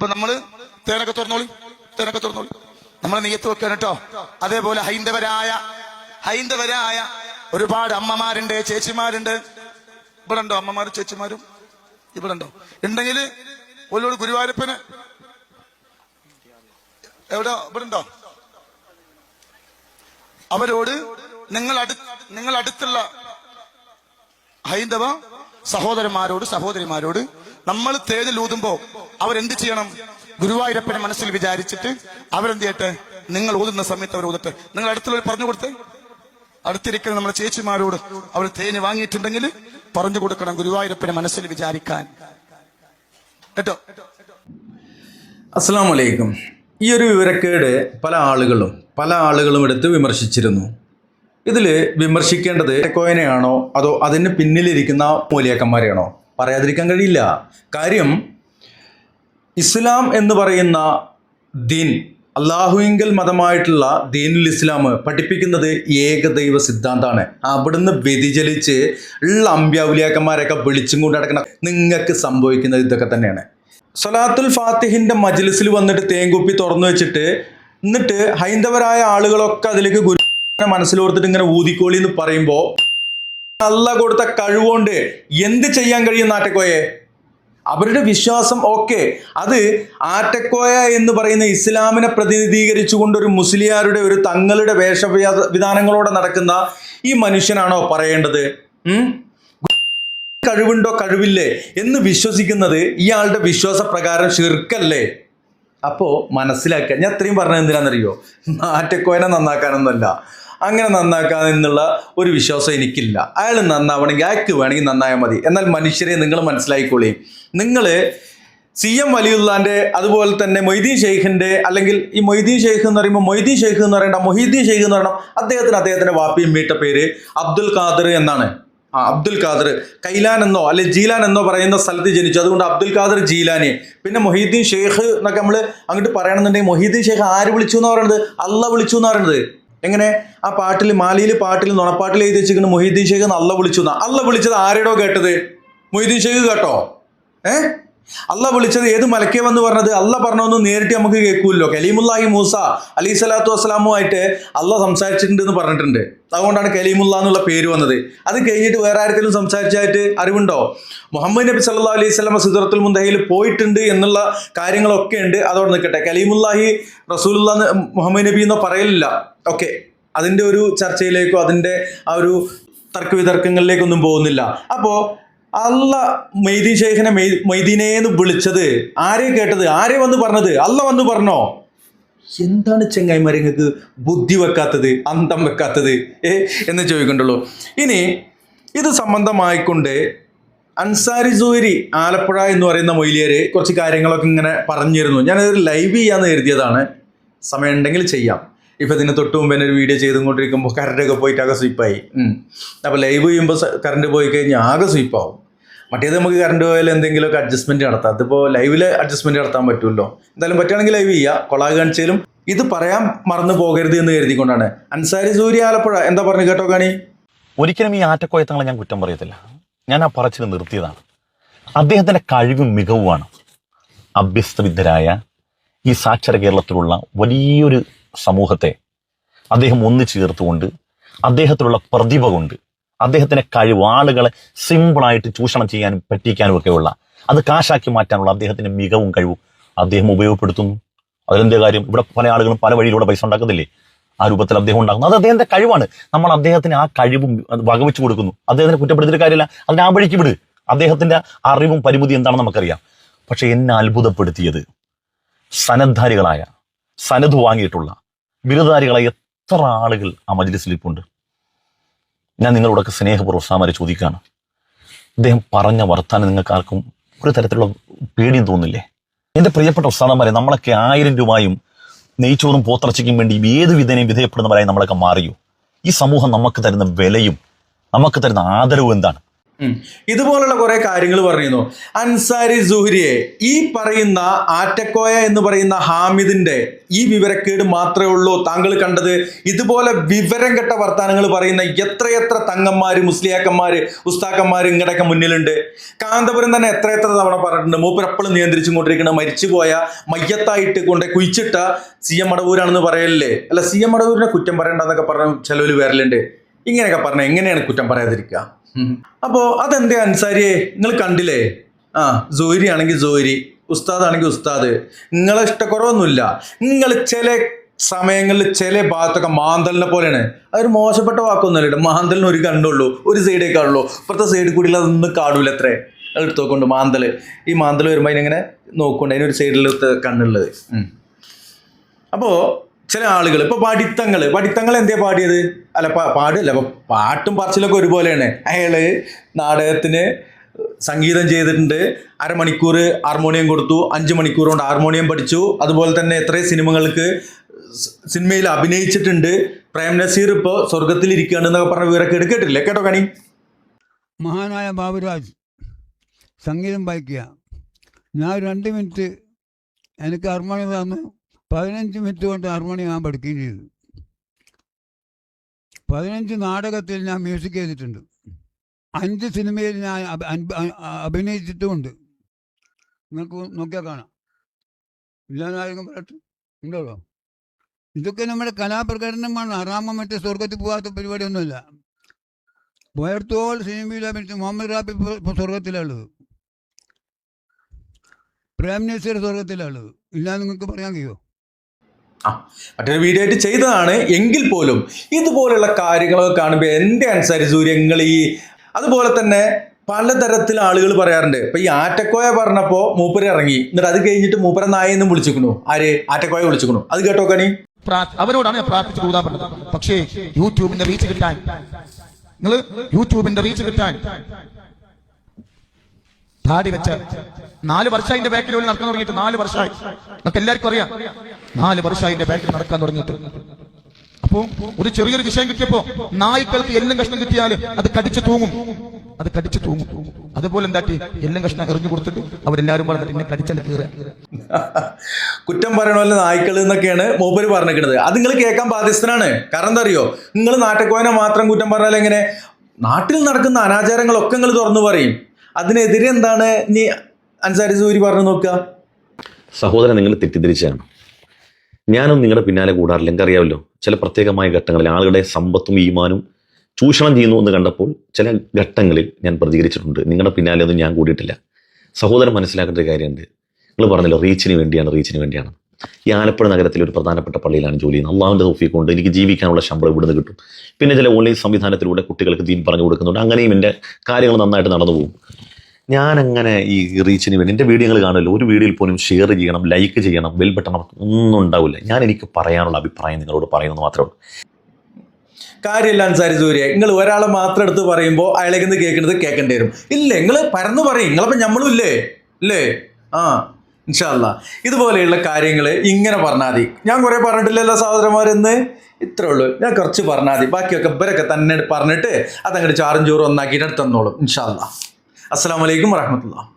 അപ്പൊ നമ്മള് തേനൊക്കെ തുറന്നോളി, തേനൊക്കെ തുറന്നോളി. നമ്മളെ നെയ്യത്ത് വെക്കാൻ കേട്ടോ. അതേപോലെ ഹൈന്ദവരായ ഒരുപാട് അമ്മമാരുണ്ട്, ചേച്ചിമാരുണ്ട്. ഇവിടെ ഉണ്ടോ അമ്മമാരും ചേച്ചിമാരും? ഇവിടെ ഉണ്ടോ? ഉണ്ടെങ്കിൽ ഒരോട് ഗുരുവായൂരപ്പന് എവിടെ ഇവിടെ ഉണ്ടോ? അവരോട് നിങ്ങൾ അടുത്തുള്ള ഹൈന്ദവ സഹോദരിമാരോട് നമ്മൾ തേനിലൂതുമ്പോ അവരെന്ത് ചെയ്യണം? ഗുരുവായൂരപ്പനെ മനസ്സിൽ വിചാരിച്ചിട്ട് അവരെന്ത് ചെയ്യട്ടെ? നിങ്ങൾ ഊതുന്ന സമയത്ത് അവർ ഊതട്ടെ. നിങ്ങൾ അടുത്തുള്ളവർ പറഞ്ഞു കൊടുത്തേ. അടുത്തിരിക്കുന്ന നമ്മളെ ചേച്ചിമാരോട് അവർ തേന് വാങ്ങിയിട്ടുണ്ടെങ്കിൽ പറഞ്ഞു കൊടുക്കണം ഗുരുവായൂരപ്പനെ മനസ്സിൽ വിചാരിക്കാൻ കേട്ടോ. അസ്സലാമു അലൈക്കും. ഈ ഒരു വിവരക്കേട് പല ആളുകളും എടുത്ത് വിമർശിച്ചിരുന്നു. ഇതിൽ വിമർശിക്കേണ്ടത് കോയനെയാണോ അതോ അതിന് പിന്നിലിരിക്കുന്ന മൂലിയാക്കന്മാരെയാണോ? പറയാതിരിക്കാൻ കഴിയില്ല. കാര്യം ഇസ്ലാം എന്ന് പറയുന്ന ദീൻ, അള്ളാഹുവിങ്കൽ മതമായിട്ടുള്ള ദീനുൽ ഇസ്ലാം പഠിപ്പിക്കുന്നത് ഏകദൈവ സിദ്ധാന്തമാണ്. അവിടുന്ന് വ്യതിചലിച്ച് ഉള്ള അമ്പ്യാവുലിയാക്കന്മാരൊക്കെ വിളിച്ചും കൊണ്ട് നടക്കുന്ന നിങ്ങൾക്ക് സംഭവിക്കുന്നത് ഇതൊക്കെ തന്നെയാണ്. സ്വലാത്തുൽ ഫാത്തിഹിന്റെ മജ്ലിസിൽ വന്നിട്ട് തേങ്കുപ്പി തുറന്നു വെച്ചിട്ട് എന്നിട്ട് ഹൈന്ദവരായ ആളുകളൊക്കെ അതിലേക്ക് ഗുരു മനസ്സിലോർത്തിട്ട് ഇങ്ങനെ ഊതിക്കോളി എന്ന് പറയുമ്പോൾ അല്ലാഹ് കൊടുത്ത കഴിവുകൊണ്ട് എന്ത് ചെയ്യാൻ കഴിയും ആറ്റക്കോയെ? അവരുടെ വിശ്വാസം ഓക്കെ, അത് ആറ്റക്കോയ എന്ന് പറയുന്ന ഇസ്ലാമിനെ പ്രതിനിധീകരിച്ചുകൊണ്ട് ഒരു മുസ്ലിയാരുടെ ഒരു തങ്ങളുടെ വേഷവിധാനങ്ങളോടെ നടക്കുന്ന ഈ മനുഷ്യനാണോ പറയേണ്ടത്? കഴിവുണ്ടോ കഴിവില്ലേ എന്ന് വിശ്വസിക്കുന്നത് ഇയാളുടെ വിശ്വാസപ്രകാരം ശിർക്കല്ലേ? അപ്പോൾ മനസ്സിലാക്കുക. ഞാൻ അത്രയും പറഞ്ഞത് എന്തിനാണെന്നറിയോ? ആറ്റക്കോയനെ നന്നാക്കാനൊന്നുമല്ല, അങ്ങനെ നന്നാക്കാനെന്നുള്ള ഒരു വിശ്വാസം എനിക്കില്ല. അയാൾ നന്നാവണമെങ്കിൽ അയാൾക്ക് വേണമെങ്കിൽ നന്നായാൽ മതി. എന്നാൽ മനുഷ്യരെ നിങ്ങൾ മനസ്സിലാക്കിക്കോളി. നിങ്ങൾ CM വലിയുള്ളാൻ്റെ അതുപോലെ തന്നെ മൊയ്തീൻ ഷെയ്ഖിൻ്റെ, അല്ലെങ്കിൽ ഈ മൊയ്തീൻ ഷെയ്ഖ് എന്ന് പറയുമ്പോൾ മൊയ്തീൻ ഷെയ്ഖ് എന്ന് പറയണ്ട, മൊഹീദ്ദീൻ ഷെയ്ഖ് എന്ന് പറയണം. അദ്ദേഹത്തിൻ്റെ വാപ്പിയും മീട്ട പേര് അബ്ദുൽ ഖാദർ എന്നാണ്. അബ്ദുൽ ഖാദർ കൈലാൻ എന്നോ അല്ലെ ജീലാൻ എന്നോ പറയുന്ന സ്ഥലത്ത് ജനിച്ചു. അതുകൊണ്ട് അബ്ദുൽ ഖാദർ ജീലാനി. പിന്നെ മൊഹീദ്ദീൻ ഷെയ്ഖ് എന്നൊക്കെ നമ്മൾ അങ്ങോട്ട് പറയണമെന്നുണ്ടെങ്കിൽ മൊഹീദ്ദീൻ ഷെയ്ഖ് ആര് വിളിച്ചു എന്ന് പറയുന്നത്? അള്ളാഹ് വിളിച്ചു എന്ന് പറയുന്നത്. എങ്ങനെ? ആ പാട്ടിൽ പാട്ടിൽ നുണപ്പാട്ടിൽ എഴുതി വെച്ചിരിക്കുന്ന മൊഹീദ്ദീൻ ഷെയ്ഖ് എന്ന് അള്ളാഹ് വിളിച്ചു എന്നാ. അള്ളാഹ് വിളിച്ചത് ആരോടോ കേട്ടത്? മൊഹീദ്ദീൻ ഷെയ്ഖ് കേട്ടോ? അള്ളാഹ് വിളിച്ചത് ഏത് മലക്കേ വന്ന് പറഞ്ഞത്? അള്ളാഹ് പറഞ്ഞൊന്നും നേരിട്ട് നമുക്ക് കേൾക്കൂല്ലോ. കലീമുല്ലാഹി മൂസ അലൈഹി സ്വലാത്തു വസ്സലാമുമായിട്ട് അള്ളാഹ് സംസാരിച്ചിട്ടുണ്ട് എന്ന് പറഞ്ഞിട്ടുണ്ട്. അതുകൊണ്ടാണ് കലീമുല്ലാ എന്നുള്ള പേര് വന്നത്. അത് കഴിഞ്ഞിട്ട് വേറെ ആർക്കെങ്കിലും സംസാരിച്ചായിട്ട് അറിവുണ്ടോ? മുഹമ്മദ് നബി സല്ലല്ലാഹു അലൈഹി വസല്ലം സിദ്റത്തുൽ മുൻതഹയിൽ പോയിട്ടുണ്ട് എന്നുള്ള കാര്യങ്ങളൊക്കെ ഉണ്ട്. അതോടെ നിൽക്കട്ടെ. കലീമുല്ലാഹി റസൂലുള്ളാഹി മുഹമ്മദ് നബി എന്നോ പറയലില്ല. ഓക്കെ, അതിൻ്റെ ഒരു ചർച്ചയിലേക്കോ അതിൻ്റെ ആ ഒരു തർക്ക വിതർക്കങ്ങളിലേക്കൊന്നും പോകുന്നില്ല. അപ്പോൾ അള്ളാഹ് മൊയ്തീൻ ഷെയ്ഖിനെ മൊയ്തീനേന്ന് വിളിച്ചത് ആരെ കേട്ടത്? ആരെ വന്ന് പറഞ്ഞത്? അള്ളാഹ് വന്ന് പറഞ്ഞോ? എന്താണ് ചെങ്ങായിമാരെ നിങ്ങൾക്ക് ബുദ്ധി വെക്കാത്തത്, അന്തം വെക്കാത്തത് എന്ന് ചോദിക്കണ്ടുള്ളൂ. ഇനി ഇത് സംബന്ധമായിക്കൊണ്ട് അൻസാരി സൂരി ആലപ്പുഴ എന്ന് പറയുന്ന മൊയ്ലിയര് കുറച്ച് കാര്യങ്ങളൊക്കെ ഇങ്ങനെ പറഞ്ഞിരുന്നു. ഞാനതൊരു ലൈവ് ചെയ്യാന്ന് കരുതിയതാണ്. സമയം ഉണ്ടെങ്കിൽ ചെയ്യാം. ഇപ്പം ഇതിന് തൊട്ട് മുമ്പ് തന്നെ ഒരു വീഡിയോ ചെയ്തുകൊണ്ടിരിക്കുമ്പോൾ കറണ്ടൊക്കെ പോയിട്ട് ആകെ സ്വീപ്പായി. അപ്പോൾ ലൈവ് ചെയ്യുമ്പോൾ കറണ്ട് പോയി കഴിഞ്ഞാൽ ആകെ സ്വീപ്പാവും. മറ്റേത് നമുക്ക് കറണ്ട് പോയാൽ എന്തെങ്കിലുമൊക്കെ അഡ്ജസ്റ്റ്മെൻറ്റ് നടത്താം. അതിപ്പോൾ ലൈവിൽ അഡ്ജസ്റ്റ്മെൻറ്റ് നടത്താൻ പറ്റുമല്ലോ. എന്തായാലും പറ്റുകയാണെങ്കിൽ ലൈവ് ചെയ്യുക. കൊളാഗ് കാണിച്ചാലും ഇത് പറയാൻ മറന്നു പോകരുത് എന്ന് കരുതിക്കൊണ്ടാണ്. അൻസാരി സൂര്യ ആലപ്പുഴ എന്താ പറഞ്ഞു കേട്ടോ കാണി? ഒരിക്കലും ഈ ആറ്റക്കോയത്തങ്ങളെ ഞാൻ കുറ്റം പറയത്തില്ല. ഞാൻ ആ പറച്ചിൽ നിർത്തിയതാണ്. അദ്ദേഹത്തിൻ്റെ കഴിവും മികവുമാണ് അഭ്യസ്തവിദ്യരായ ഈ സാക്ഷര കേരളത്തിലുള്ള വലിയൊരു സമൂഹത്തെ അദ്ദേഹം ഒന്നിച്ചു ചേർത്തുകൊണ്ട് അദ്ദേഹത്തിലുള്ള പ്രതിഭ കൊണ്ട് അദ്ദേഹത്തിൻ്റെ കഴിവ് ആളുകളെ സിമ്പിളായിട്ട് ചൂഷണം ചെയ്യാനും പറ്റിക്കാനും ഒക്കെയുള്ള അത് കാശാക്കി മാറ്റാനുള്ള അദ്ദേഹത്തിൻ്റെ മികവും കഴിവും അദ്ദേഹം ഉപയോഗപ്പെടുത്തുന്നു. അതിലെന്തേ കാര്യം? ഇവിടെ പല ആളുകളും പല വഴിയിലൂടെ പൈസ ഉണ്ടാക്കുന്നില്ലേ? ആ രൂപത്തിൽ അദ്ദേഹം ഉണ്ടാക്കുന്നു. അത് അദ്ദേഹത്തിൻ്റെ കഴിവാണ്. നമ്മൾ അദ്ദേഹത്തിന് ആ കഴിവും വകവെച്ചു കൊടുക്കുന്നു. അദ്ദേഹത്തിനെ കുറ്റപ്പെടുത്തിയിട്ട് കാര്യമില്ല. അതിനെ ആ വഴിക്ക് വിട്. അദ്ദേഹത്തിൻ്റെ അറിവും പരിമിതി എന്താണെന്ന് നമുക്കറിയാം. പക്ഷെ എന്നെ അത്ഭുതപ്പെടുത്തിയത് സനദ്ധാരികളായ സനത് വാങ്ങിയിട്ടുള്ള ബിരുദധാരികളായ എത്ര ആളുകൾ ആ മജ്ലിസിൽ ഇപ്പുണ്ട്. ഞാൻ നിങ്ങളോടൊക്കെ സ്നേഹപൂർവ്വം സാമാരെ ചോദിക്കുകയാണ്. അദ്ദേഹം പറഞ്ഞ വർത്താനം നിങ്ങൾക്ക് ആർക്കും ഒരു തരത്തിലുള്ള പേടിയും തോന്നില്ലേ? എൻ്റെ പ്രിയപ്പെട്ട ഉസ്താദന്മാരെ, നമ്മളൊക്കെ 1000 രൂപയും നെയ്ച്ചോറും പോത്തിറച്ചിക്കും വേണ്ടി ഏത് വിധേനയും വിധേയപ്പെടുന്നവരായി നമ്മളൊക്കെ മാറിയോ? ഈ സമൂഹം നമുക്ക് തരുന്ന വിലയും നമുക്ക് തരുന്ന ആദരവും എന്താണ്? ഇതുപോലുള്ള കുറെ കാര്യങ്ങൾ പറയുന്നു. അൻസാരി സുഹരിയെ, ഈ പറയുന്ന ആറ്റക്കോയ എന്ന് പറയുന്ന ഹാമിദിന്റെ ഈ വിവരക്കേട് മാത്രമേ ഉള്ളൂ താങ്കൾ കണ്ടത്? ഇതുപോലെ വിവരം കെട്ട വർത്താനങ്ങൾ പറയുന്ന എത്രയെത്ര തങ്ങന്മാര്, മുസ്ലിയാക്കന്മാര്, ഉസ്താക്കന്മാര് ഇങ്ങടൊക്കെ മുന്നിലുണ്ട്. കാന്തപുരം തന്നെ എത്ര തവണ പറഞ്ഞിട്ടുണ്ട്, മൂപ്പർ എപ്പോഴും നിയന്ത്രിച്ചും കൊണ്ടിരിക്കുന്ന മരിച്ചുപോയ മയ്യത്തായിട്ട് കൊണ്ട് കുഴിച്ചിട്ട CM മടവൂരാണെന്ന് പറയല്ലേ? അല്ല, CM മടവൂരിനെ കുറ്റം പറയണ്ടെന്നൊക്കെ പറഞ്ഞ ചിലവര് വരലുണ്ട്. ഇങ്ങനെയൊക്കെ പറഞ്ഞ എങ്ങനെയാണ് കുറ്റം പറയാതിരിക്കുക? അപ്പോ അതെന്തേ അൻസാരിയെ നിങ്ങൾ കണ്ടില്ലേ? ജോരി ആണെങ്കിൽ ജോരി, ഉസ്താദ് ആണെങ്കിൽ ഉസ്താദ്. നിങ്ങളെ ഇഷ്ടക്കുറവൊന്നുമില്ല. നിങ്ങൾ ചില സമയങ്ങളിൽ ചില ഭാഗത്തൊക്കെ മാന്തലിനെ പോലെയാണ്. അതൊരു മോശപ്പെട്ട വാക്കൊന്നുമല്ല. മാന്തലിന് ഒരു കണ്ണുള്ളൂ, ഒരു സൈഡേ കാണുള്ളൂ. ഇപ്പുറത്തെ സൈഡിൽ കൂടി അതൊന്നും കാണൂല. അത്രേ എടുത്തോക്കൊണ്ട് മാന്തല്, ഈ മാന്തൽ വരുമ്പോൾ അതിനെങ്ങനെ നോക്കൊണ്ട് അതിനൊരു സൈഡിൽ കണ്ണുള്ളത്. അപ്പോ ചില ആളുകൾ ഇപ്പൊ പഠിത്തങ്ങൾ എന്തേ പാടിയത്? അല്ല, പാടില്ല. അപ്പൊ പാട്ടും പറച്ചിലൊക്കെ ഒരുപോലെയാണ്. അയാള് നാടകത്തിന് സംഗീതം ചെയ്തിട്ടുണ്ട്, അരമണിക്കൂർ ഹാർമോണിയം കൊടുത്തു, 5 മണിക്കൂർ കൊണ്ട് ഹാർമോണിയം പഠിച്ചു. അതുപോലെ തന്നെ എത്രയും സിനിമയിൽ അഭിനയിച്ചിട്ടുണ്ട്. പ്രേം നസീർ ഇപ്പോൾ സ്വർഗത്തിലിരിക്കുകയാണ് എന്നൊക്കെ പറഞ്ഞ വിവരമൊക്കെ എടുക്കേട്ടില്ലേ? കേട്ടോ കണി? മഹാനായ ബാബുരാജ് സംഗീതം വായിക്കുക. ഞാൻ 2 മിനിറ്റ് എനിക്ക് ഹാർമോണിയം തന്നു. 15 മിനിറ്റ് കൊണ്ട് ഹാർമോണിയം ഞാൻ പഠിക്കുകയും ചെയ്തു. 15 നാടകത്തിൽ ഞാൻ മ്യൂസിക് ചെയ്തിട്ടുണ്ട്. 5 സിനിമയിൽ ഞാൻ അഭിനയിച്ചിട്ടുമുണ്ട്. നിങ്ങൾക്ക് നോക്കിയാൽ കാണാം. ഇല്ലാതായിരിക്കും പറയട്ടെ, ഉണ്ടല്ലോ. ഇതൊക്കെ നമ്മുടെ കലാപ്രകടനമാണ്. ആറാമ മറ്റേ സ്വർഗത്തിൽ പോകാത്ത പരിപാടിയൊന്നുമില്ല. പോയർത്തോൾ സിനിമയിൽ അഭിനയിച്ച് മുഹമ്മദ് റാബി ഇപ്പോൾ സ്വർഗത്തിലുള്ളത്, പ്രേം നസീർ സ്വർഗത്തിലുള്ളത്. ഇല്ലാന്ന് നിങ്ങൾക്ക് പറയാൻ കഴിയുമോ? മറ്റൊരു വീഡിയോ ആയിട്ട് ചെയ്തതാണ്. എങ്കിൽ പോലും ഇതുപോലുള്ള കാര്യങ്ങളൊക്കെ കാണുമ്പോൾ എൻ്റെ അൻസാരി സൂര്യങ്ങൾ അതുപോലെ തന്നെ പലതരത്തിൽ ആളുകൾ പറയാറുണ്ട്. ഇപ്പൊ ഈ ആറ്റക്കോയ പറഞ്ഞപ്പോ മൂപ്പര് ഇറങ്ങി, എന്നിട്ട് അത് കഴിഞ്ഞിട്ട് മൂപ്പര നായെന്നും വിളിച്ചിക്കണു. ആര്? ആറ്റക്കോയ വിളിച്ചിക്കണു. അത് കേട്ടോ കണി? അവരോടാണ് ഞാൻ പ്രാർത്ഥിച്ചു കൂടാൻ പറഞ്ഞത്. പക്ഷേ യൂട്യൂബിന്റെ റീച്ച് കിട്ടാൻ, താടി വെച്ച 4 വർഷമായി എന്റെ ബാക്കിൽ നടക്കാൻ തുടങ്ങിയിട്ട്. 4 വർഷമായി, നമുക്ക് എല്ലാവർക്കും അറിയാം. 4 വർഷമായി എന്റെ ബാക്കിൽ നടക്കാൻ തുടങ്ങിയിട്ട്. അപ്പോ ഒരു ചെറിയൊരു വിഷയം കിട്ടിയപ്പോ നായ്ക്കൾക്ക് എല്ലാം കഷ്ണം കിട്ടിയാൽ അത് കടിച്ചു തൂങ്ങും. അതുപോലെ എന്താക്കി എല്ലാം കഷ്ണം എറിഞ്ഞു കൊടുത്തിട്ട് അവരെല്ലാരും പറഞ്ഞിട്ട് എന്നെ കടിച്ചെന്നെ കീറുക. കുറ്റം പറയണമല്ലോ നായ്ക്കൾ എന്നൊക്കെയാണ് മൂപ്പര് പറഞ്ഞിരിക്കുന്നത്. അത് നിങ്ങൾ കേൾക്കാൻ ബാധ്യസ്ഥനാണ്. കാരണം എന്താ അറിയോ? നിങ്ങൾ നാട്ടുകോയനെ മാത്രം കുറ്റം പറഞ്ഞാൽ എങ്ങനെ? നാട്ടിൽ നടക്കുന്ന അനാചാരങ്ങളൊക്കെ നിങ്ങൾ തുറന്നു പറയും. അതിനെതിരെ എന്താണ് നീ അൻസാരി സൂരി പറഞ്ഞു നോക്കുക? സഹോദരൻ, നിങ്ങൾ തെറ്റിദ്ധരിച്ചാണ്. ഞാനും നിങ്ങളുടെ പിന്നാലെ കൂടാറില്ല. എനിക്കറിയാമല്ലോ, ചില പ്രത്യേകമായ ഘട്ടങ്ങളിൽ ആളുകളുടെ സമ്പത്തും ഈമാനും ചൂഷണം ചെയ്യുന്നു എന്ന് കണ്ടപ്പോൾ ചില ഘട്ടങ്ങളിൽ ഞാൻ പ്രതികരിച്ചിട്ടുണ്ട്. നിങ്ങളുടെ പിന്നാലെ ഒന്നും ഞാൻ കൂടിയിട്ടില്ല. സഹോദരൻ മനസ്സിലാക്കേണ്ട ഒരു കാര്യമുണ്ട്. നിങ്ങൾ പറഞ്ഞല്ലോ റീച്ചിന് വേണ്ടിയാണ്. ഈ ആലപ്പുഴ നഗരത്തിലെ ഒരു പ്രധാനപ്പെട്ട പള്ളിയിലാണ് ജോലി ചെയ്യുന്നത്. അള്ളാഹുവിൻ്റെ തൗഫീഖ് കൊണ്ട് എനിക്ക് ജീവിക്കാനുള്ള ശമ്പളം ഇവിടുന്ന് കിട്ടും. പിന്നെ ചില ഓൺലൈൻ സംവിധാനത്തിലൂടെ കുട്ടികൾക്ക് ദീൻ പറഞ്ഞു കൊടുക്കുന്നുണ്ട്. അങ്ങനെയും എൻ്റെ കാര്യങ്ങൾ നന്നായിട്ട് നടന്നു പോകും. ഞാനങ്ങനെ ഈ റീച്ചിന് വേണ്ടി എൻ്റെ വീഡിയോകൾ കാണുമല്ലോ, ഒരു വീഡിയോയിൽ പോലും ഷെയർ ചെയ്യണം, ലൈക്ക് ചെയ്യണം, ബെൽ ബട്ടൺ ഒന്നും ഉണ്ടാവില്ല. എനിക്ക് പറയാനുള്ള അഭിപ്രായം നിങ്ങളോട് പറയുന്നത് മാത്രമേ ഉള്ളൂ. കാര്യമില്ല അൻസാരി സൂര്യ, നിങ്ങൾ ഒരാളെ മാത്രം എടുത്ത് പറയുമ്പോൾ അയാളേക്ക് നിന്ന് കേൾക്കേണ്ടി വരും. ഇല്ല, നിങ്ങൾ പരന്ന് പറയും. നിങ്ങളപ്പം നമ്മളും ഇല്ലേ? ഇൻഷാ അല്ലാഹ് ഇതുപോലെയുള്ള കാര്യങ്ങൾ ഇങ്ങനെ പറഞ്ഞാൽ മതി. ഞാൻ കുറേ പറഞ്ഞിട്ടില്ലല്ലോ സഹോദരന്മാരെന്ന്. ഇത്രേ ഉള്ളൂ. ഞാൻ കുറച്ച് പറഞ്ഞാൽ മതി. ബാക്കിയൊക്കെ ഇവരൊക്കെ തന്നെ പറഞ്ഞിട്ട് അതങ്ങോട്ട് ചാറും ചോറും ഒന്നാക്കിയിട്ട് തന്നോളും ഇൻഷാ അല്ലാഹ്. അസ്സലാമു അലൈക്കും വറഹ്മത്തുള്ളാഹി.